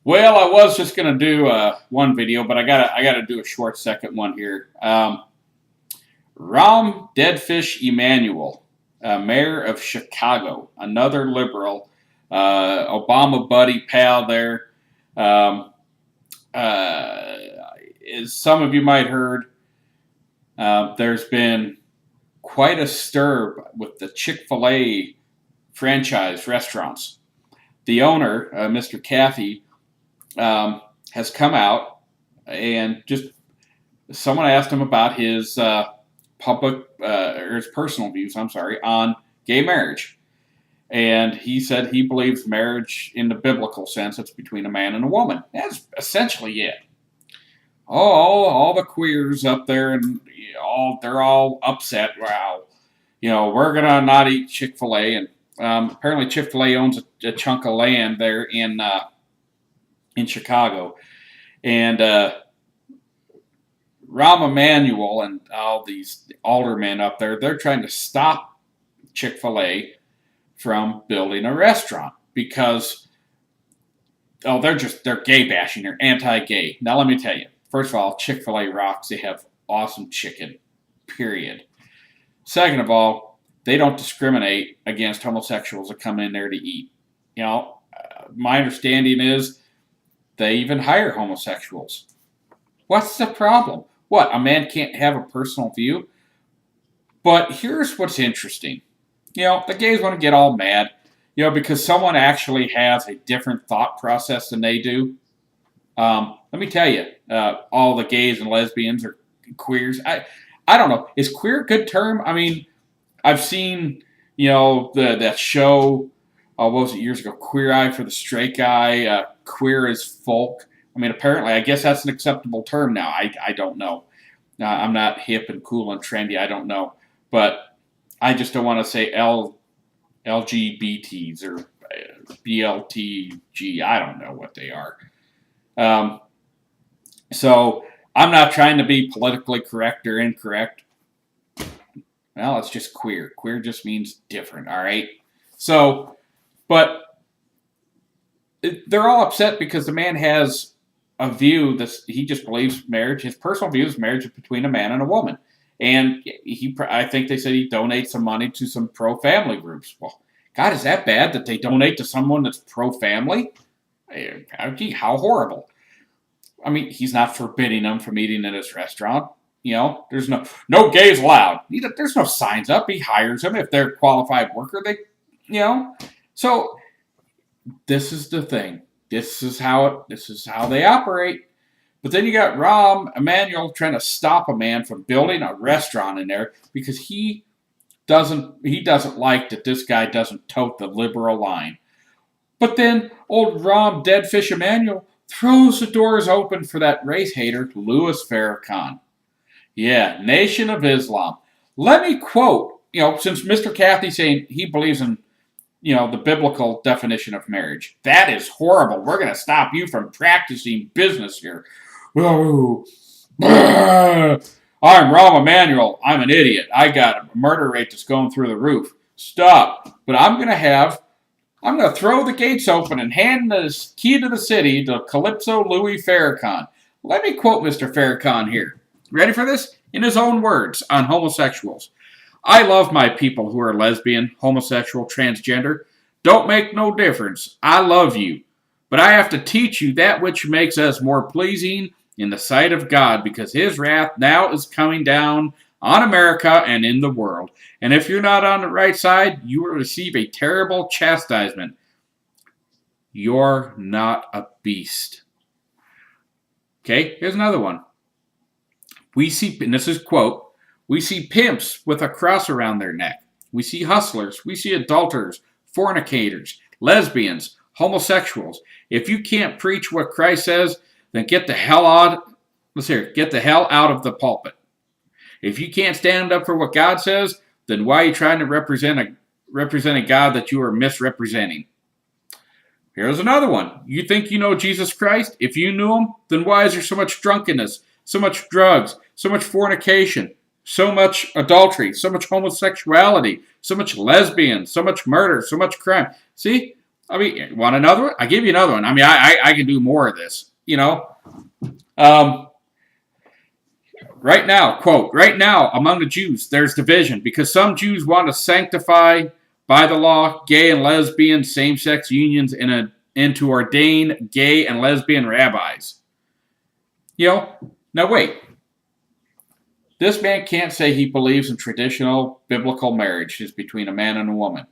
Well, I was just gonna do one video, but I gotta do a short second one here. Rahm Deadfish Emanuel, mayor of Chicago, another liberal, Obama buddy pal there. Um, uh, as some of you might heard, there's been quite a stir with the Chick-fil-A franchise restaurants. The owner, Mr. Cathy, has come out and just someone asked him about his public or his personal views. I'm sorry, on gay marriage, and he said he believes marriage in the biblical sense it's between a man and a woman. That's essentially it. All the queers up there and they're all upset. Wow, we're gonna not eat Chick-fil-A, and apparently Chick-fil-A owns a chunk of land there in Chicago, and Rahm Emanuel and all these aldermen up there, they're trying to stop Chick-fil-A from building a restaurant because they're gay bashing, they're anti-gay. Now let me tell you, first of all, Chick-fil-A rocks. They have awesome chicken, period. Second of all, they don't discriminate against homosexuals that come in there to eat. My understanding is they even hire homosexuals. What's the problem? What, a man can't have a personal view? But here's what's interesting. The gays want to get all mad, because someone actually has a different thought process than they do. Let me tell you, all the gays and lesbians or queers. I don't know. Is queer a good term? I mean, I've seen, that show, what was it, years ago, Queer Eye for the Straight Guy, Queer as Folk. I mean, apparently, I guess that's an acceptable term now. I don't know. I'm not hip and cool and trendy. I don't know. But I just don't want to say LGBTs or BLTG. I don't know what they are. So I'm not trying to be politically correct or incorrect. Well, it's just queer. Queer just means different, all right? So, but they're all upset because the man has a view that he just believes marriage, his personal view is marriage is between a man and a woman. And I think they said he donates some money to some pro-family groups. Well, God, is that bad that they donate to someone that's pro-family? Gee, how horrible. I mean, he's not forbidding them from eating at his restaurant. There's no gays allowed. There's no signs up. He hires them if they're a qualified worker. So this is the thing. This is how they operate. But then you got Rahm Emanuel trying to stop a man from building a restaurant in there because he doesn't like that this guy doesn't tote the liberal line. But then old Rahm Deadfish Emanuel throws the doors open for that race hater, Louis Farrakhan. Yeah, Nation of Islam. Let me quote, since Mr. Cathy's saying he believes in, the biblical definition of marriage. That is horrible. We're going to stop you from practicing business here. Oh, I'm Rahm Emanuel. I'm an idiot. I got a murder rate that's going through the roof. Stop. But I'm going to throw the gates open and hand the key to the city to Calypso Louis Farrakhan. Let me quote Mr. Farrakhan here. Ready for this? In his own words on homosexuals. I love my people who are lesbian, homosexual, transgender. Don't make no difference. I love you. But I have to teach you that which makes us more pleasing in the sight of God, because his wrath now is coming down on America and in the world. And if you're not on the right side, you will receive a terrible chastisement. You're not a beast. Okay, here's another one. We see, and this is quote, we see pimps with a cross around their neck. We see hustlers. We see adulterers, fornicators, lesbians, homosexuals. If you can't preach what Christ says, then get the hell out of the pulpit. If you can't stand up for what God says, then why are you trying to represent a God that you are misrepresenting? Here's another one. You think you know Jesus Christ? If you knew him, then why is there so much drunkenness, so much drugs, so much fornication, so much adultery, so much homosexuality, so much lesbian, so much murder, so much crime? See, I mean, want another one? I give you another one. I mean, I can do more of this. Um, right now, quote, right now among the Jews, there's division because some Jews want to sanctify by the law gay and lesbian same-sex unions and to ordain gay and lesbian rabbis. Now wait. This man can't say he believes in traditional biblical marriages between a man and a woman.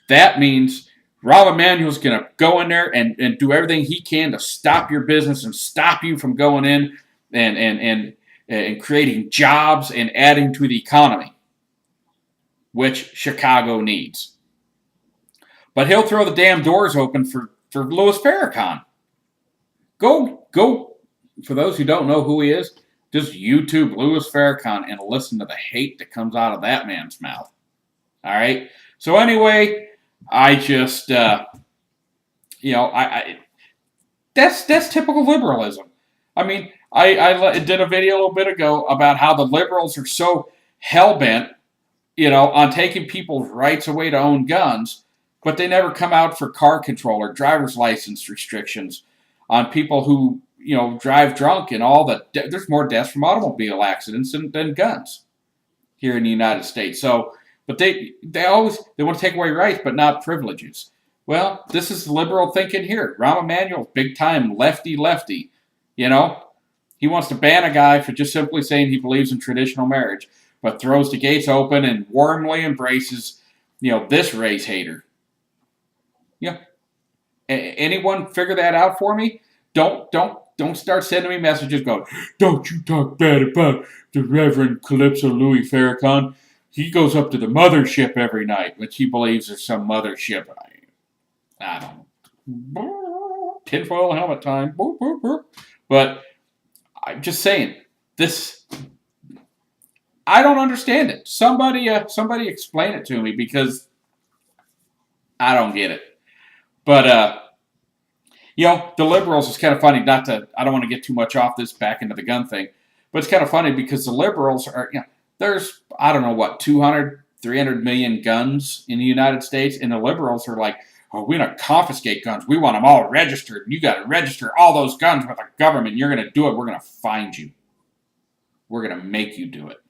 That means Rahm Emanuel's going to go in there and do everything he can to stop your business and stop you from going in and creating jobs and adding to the economy, which Chicago needs. But he'll throw the damn doors open for Louis Farrakhan. Go, for those who don't know who he is, just YouTube Louis Farrakhan and listen to the hate that comes out of that man's mouth. All right? So anyway, I just, that's typical liberalism. I mean, I did a video a little bit ago about how the liberals are so hell-bent, on taking people's rights away to own guns, but they never come out for car control or driver's license restrictions on people who, drive drunk and all that. There's more deaths from automobile accidents than guns here in the United States. So, but they want to take away rights, but not privileges. Well, this is liberal thinking here. Rahm Emanuel, big time lefty. He wants to ban a guy for just simply saying he believes in traditional marriage, but throws the gates open and warmly embraces, this race hater. Yeah. Anyone figure that out for me? Don't start sending me messages going, don't you talk bad about the Reverend Calypso Louis Farrakhan. He goes up to the mothership every night, which he believes is some mothership. I don't. Tinfoil helmet time. But I'm just saying, this, I don't understand it. Somebody explain it to me because I don't get it. But, the liberals is kind of funny. I don't want to get too much off this back into the gun thing, but it's kind of funny because the liberals are, there's, I don't know what, 200, 300 million guns in the United States, and the liberals are like, oh, we're going to confiscate guns. We want them all registered. You got to register all those guns with the government. You're going to do it. We're going to find you. We're going to make you do it.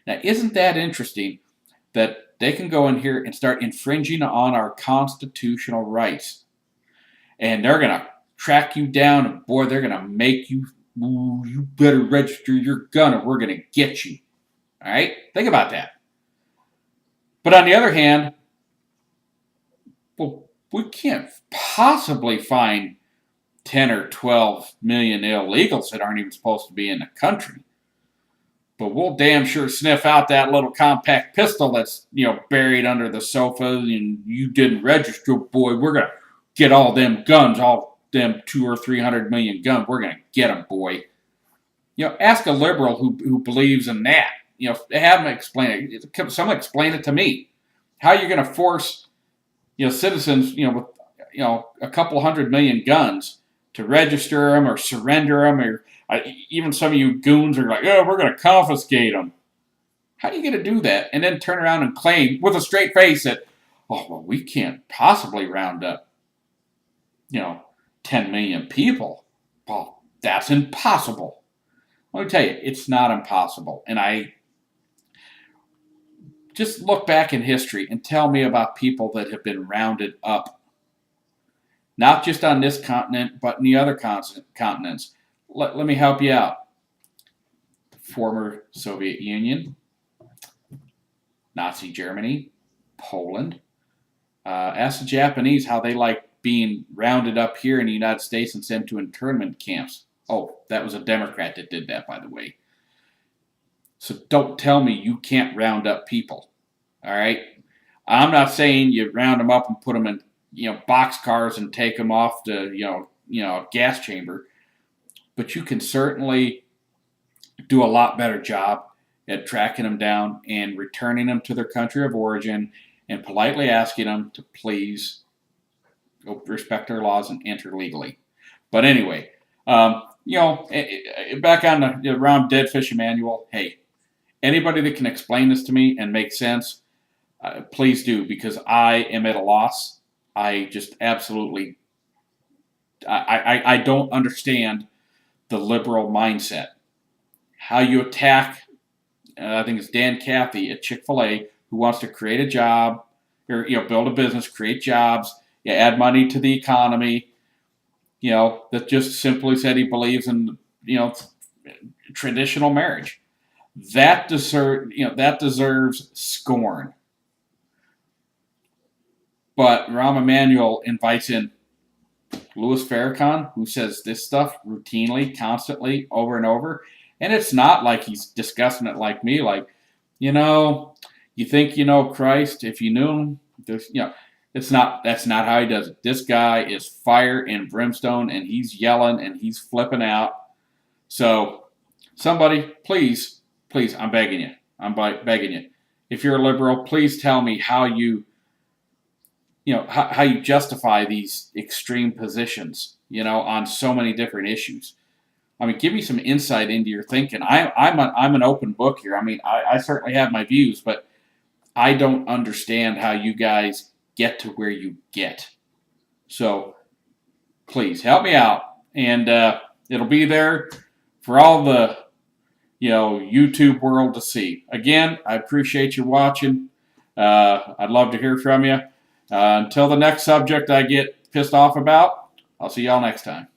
Now, isn't that interesting that they can go in here and start infringing on our constitutional rights? And they're going to track you down, and boy, they're going to make you, you better register your gun or we're going to get you. All right? Think about that. But on the other hand, well, we can't possibly find 10 or 12 million illegals that aren't even supposed to be in the country. But we'll damn sure sniff out that little compact pistol that's, buried under the sofa and you didn't register, boy. We're going to get all them guns, all them 200 or 300 million guns. We're going to get them, boy. Ask a liberal who believes in that. Have them explain it. Someone explain it to me. How are you going to force, citizens, with, a couple 100 million guns to register them or surrender them, or even some of you goons are like, oh, we're going to confiscate them. How are you going to do that and then turn around and claim with a straight face that, oh, well, we can't possibly round up 10 million people? Well, that's impossible. Let me tell you, it's not impossible. And I just look back in history and tell me about people that have been rounded up. Not just on this continent, but in the other continents. Let me help you out. Former Soviet Union, Nazi Germany, Poland. Ask the Japanese how they like being rounded up here in the United States and sent to internment camps. Oh, that was a Democrat that did that, by the way. So don't tell me you can't round up people. All right? I'm not saying you round them up and put them in, boxcars and take them off to, a gas chamber. But you can certainly do a lot better job at tracking them down and returning them to their country of origin and politely asking them to please respect their laws and enter legally. But anyway, back on the Rahm Deadfish Emanuel, hey, anybody that can explain this to me and make sense, please do, because I am at a loss. I just absolutely, I don't understand the liberal mindset. How you attack, I think it's Dan Cathy at Chick-fil-A, who wants to create a job, or build a business, create jobs, add money to the economy. That just simply said he believes in traditional marriage. That deserves scorn. But Rahm Emanuel invites in Louis Farrakhan, who says this stuff routinely, constantly, over and over. And it's not like he's discussing it like me, like, you think you know Christ if you knew him. It's not. That's not how he does it. This guy is fire and brimstone, and he's yelling and he's flipping out. So, somebody, please, I'm begging you. I'm begging you. If you're a liberal, please tell me how you how you justify these extreme positions, on so many different issues. I mean, give me some insight into your thinking. I'm an open book here. I mean, I certainly have my views, but I don't understand how you guys get to where you get. So please help me out, and it'll be there for all the YouTube world to see. Again, I appreciate you watching. I'd love to hear from you. Until the next subject I get pissed off about, I'll see y'all next time.